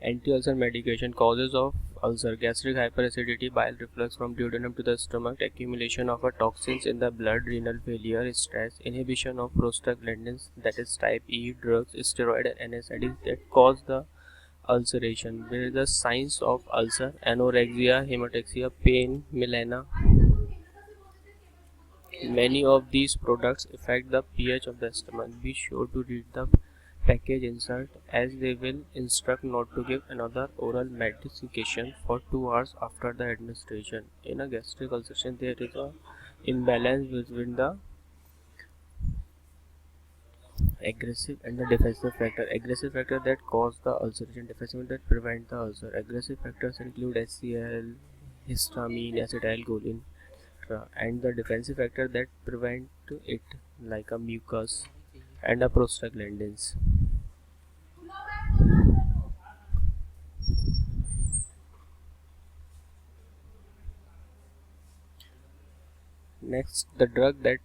Anti-ulcer medication. Causes of ulcer: gastric hyperacidity, bile reflux from duodenum to the stomach, accumulation of toxins in the blood, renal failure, stress, inhibition of prostaglandins, that is type E drugs, steroid and NSAIDs that cause the ulceration. Where is the signs of ulcer: anorexia, hemataxia, pain, melena. Many of these products affect the pH of the stomach. Be sure to read the package insert, as they will instruct not to give another oral medication for 2 hours after the administration. In a gastric ulceration, there is a imbalance between the aggressive and the defensive factor. Aggressive factor that cause the ulceration, defensive that prevent the ulcer. Aggressive factors include HCl, histamine, acetylcholine, and the defensive factor that prevent it, like a mucus and a prostaglandins. Next, the drug that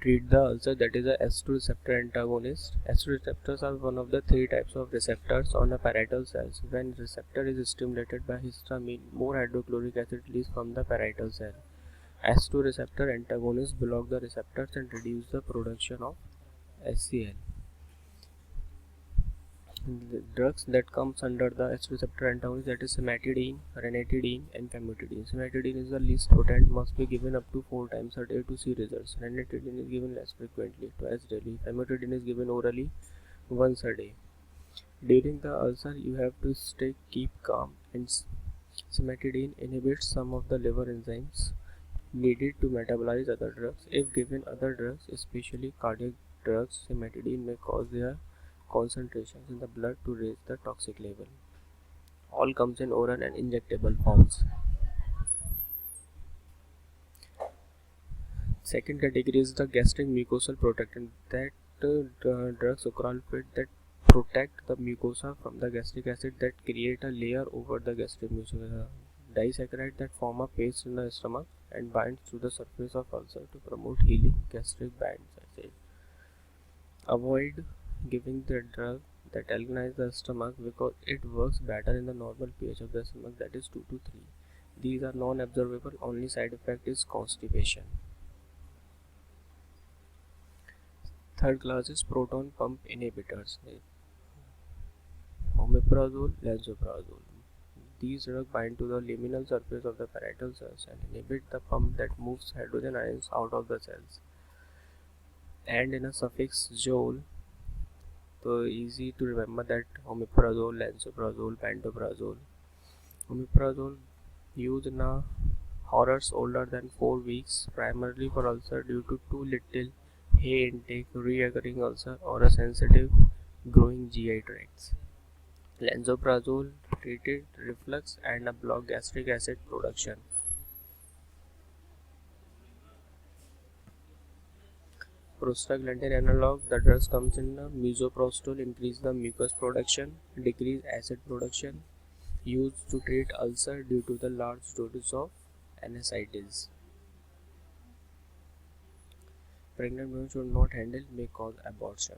treat the ulcer, that is a S2 receptor antagonist. S2 receptors are one of the three types of receptors on the parietal cells. When receptor is stimulated by histamine, more hydrochloric acid released from the parietal cell. S2 receptor antagonists block the receptors and reduce the production of HCl. The drugs that comes under the S receptor antagonist, that is cimetidine, ranitidine and famotidine. Cimetidine is the least potent, must be given up to 4 times a day to see results. Ranitidine is given less frequently, twice daily. Famotidine is given orally once a day. During the ulcer, you have to keep calm, and cimetidine inhibits some of the liver enzymes needed to metabolize other drugs. If given other drugs, especially cardiac drugs, cimetidine may cause their concentrations in the blood to raise the toxic level. All comes in oral and injectable forms. Second category is the gastric mucosal protectant. That drugs ocrolfid that protect the mucosa from the gastric acid that create a layer over the gastric mucosa. Disaccharide that form a paste in the stomach and binds to the surface of ulcer to promote healing. Gastric bands, I say. Avoid giving the drug that alkalize the stomach because it works better in the normal pH of the stomach, that is 2 to 3. These are non-absorbable, only side effect is constipation. Third class is proton pump inhibitors. Omeprazole, lansoprazole. These drugs bind to the liminal surface of the parietal cells and inhibit the pump that moves hydrogen ions out of the cells. And in a suffix -zole, so easy to remember that omeprazole, lansoprazole, pantoprazole. Omeprazole used in horrors older than 4 weeks, primarily for ulcer due to too little hay intake, reoccurring ulcer, or a sensitive growing GI tracts. Lansoprazole treated reflux and blocked gastric acid production. Prostaglandin analog, the drugs comes in misoprostol, increase the mucus production, decrease acid production, used to treat ulcer due to the large doses of NSAIDs. Pregnant women should not handle, may cause abortion.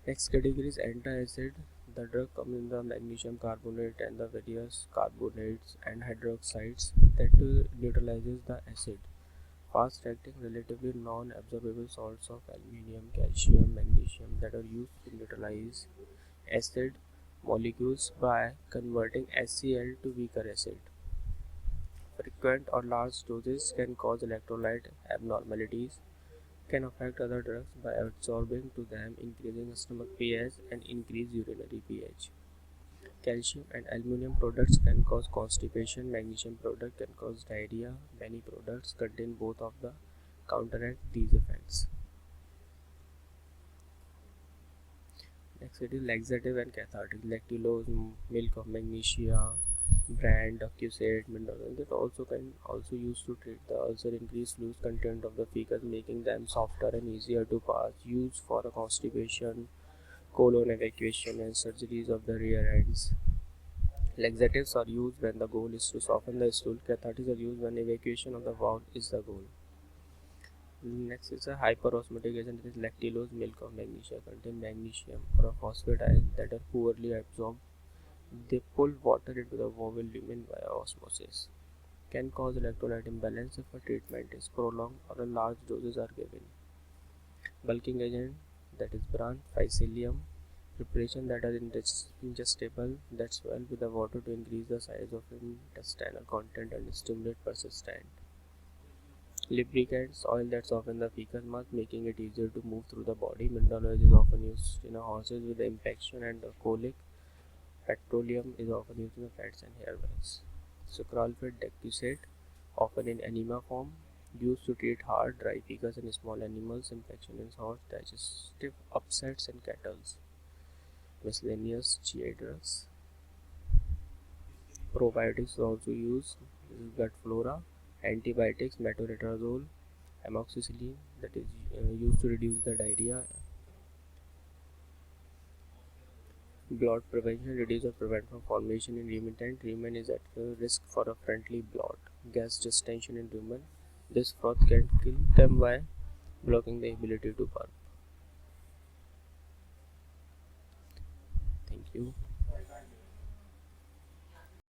Next category is antacid. The drug comes in the magnesium carbonate and the various carbonates and hydroxides that neutralizes the acid. Fast acting, relatively non-absorbable salts of aluminium, calcium, magnesium that are used to neutralize acid molecules by converting HCl to weaker acid. Frequent or large doses can cause electrolyte abnormalities, can affect other drugs by absorbing to them, increasing stomach pH and increase urinary pH. Calcium and aluminum products can cause constipation. Magnesium product can cause diarrhea. Many products contain both of the counteract these effects. Next it is laxative and cathartic. Lactulose, milk of magnesia, brand, accusate, mineral. That also can also used to treat the ulcer, increase loose content of the fecus, making them softer and easier to pass. Used for a constipation, colon evacuation, and surgeries of the rear ends. Laxatives are used when the goal is to soften the stool. Cathartics are used when evacuation of the bowel is the goal. Next is a hyperosmotic agent, that is lactulose, milk of magnesia, contain magnesium or a phosphate ion that are poorly absorbed. They pull water into the vowel lumen via osmosis. Can cause electrolyte imbalance if a treatment is prolonged or a large doses are given. Bulking agent, that is bran, phycelium, preparation that are ingestible, that swell with the water to increase the size of intestinal content and stimulate persistent. Lubricants, oil that softens the fecal mass, making it easier to move through the body. Mineral oil is often used in horses with the impaction and the colic. Petroleum is often used in the fats and hair oils. Sucralfate decussate, often in enema form, used to treat hard, dry fevers in small animals, infection in horse, digestive upsets in cattle. Miscellaneous GI drugs. Probiotics are also used. This is gut flora. Antibiotics, metronidazole, amoxicillin, that is used to reduce the diarrhea. Blot prevention, reduce or prevent from formation in ruminant. Rumen is at risk for a friendly blot. Gas distension in rumen. This froth can kill them by blocking the ability to burp. Thank you.